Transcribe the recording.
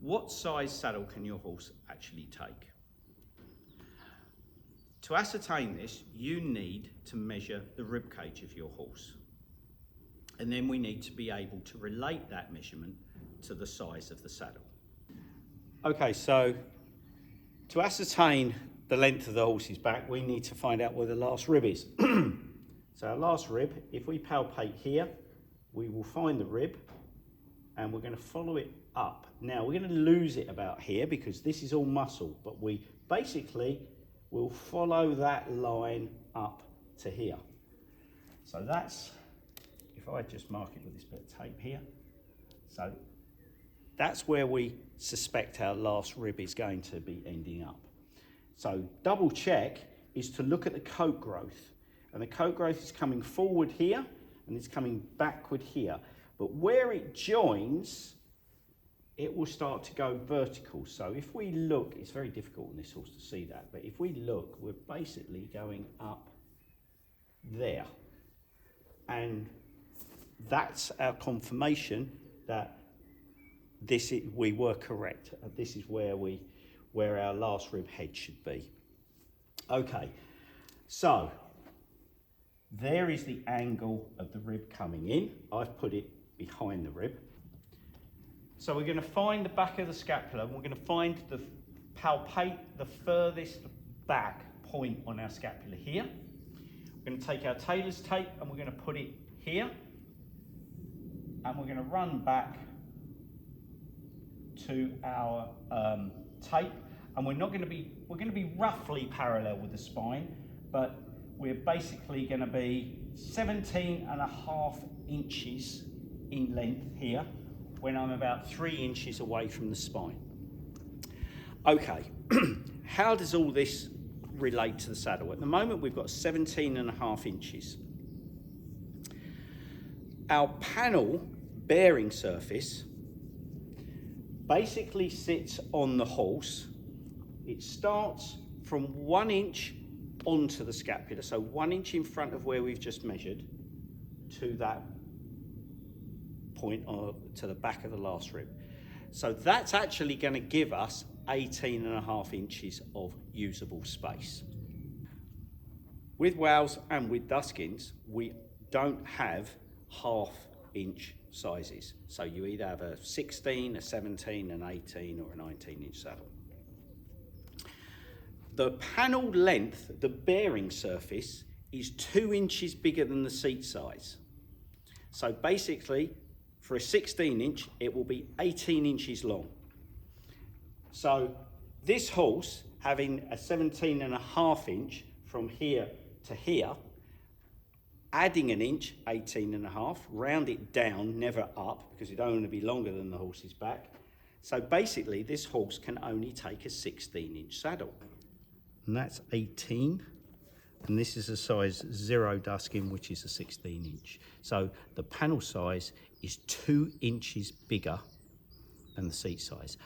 what size saddle can your horse actually take? To ascertain this, you need to measure the rib cage of your horse. And then we need to be able to relate that measurement to the size of the saddle. Okay, so to ascertain the length of the horse's back, we need to find out where the last rib is. So our last rib, if we palpate here, we will find the rib and we're going to follow it up. Now we're going to lose it about here because this is all muscle, but we basically will follow that line up to here. So that's, if I just mark it with this bit of tape here, so that's where we suspect our last rib is going to be ending up. So double check is to look at the coat growth, and the coat growth is coming forward here and it's coming backward here. But where it joins, it will start to go vertical. So if we look, it's very difficult on this horse to see that, but if we look, we're basically going up there. And that's our confirmation that we were correct. This is where our last rib head should be. Okay, so there is the angle of the rib coming in. I've put it behind the rib. So we're going to find the back of the scapula, and we're going to palpate the furthest back point on our scapula here. We're going to take our tailor's tape and we're going to put it here, and we're going to run back to our tape, and we're going to be roughly parallel with the spine, but we're basically going to be 17.5 inches in length here when I'm about 3 inches away from the spine. Okay, how does all this relate to the saddle? At the moment we've got 17.5 inches. Our panel bearing surface basically sits on the horse. It starts from 1 inch onto the scapula, so 1 inch in front of where we've just measured to that point to the back of the last rib. So that's actually going to give us 18.5 inches of usable space. With wows and with Duskins, we don't have 1/2 inch sizes. So you either have a 16, a 17, an 18 or a 19 inch saddle. The panel length, the bearing surface, is 2 inches bigger than the seat size. So basically, for a 16 inch, it will be 18 inches long. So this horse, having a 17.5 inch from here to here, adding an inch, 18.5, round it down, never up, because it don't want to be longer than the horse's back. So basically, this horse can only take a 16 inch saddle. And that's 18, and this is a size 0 Duskin, which is a 16 inch. So the panel size is 2 inches bigger than the seat size.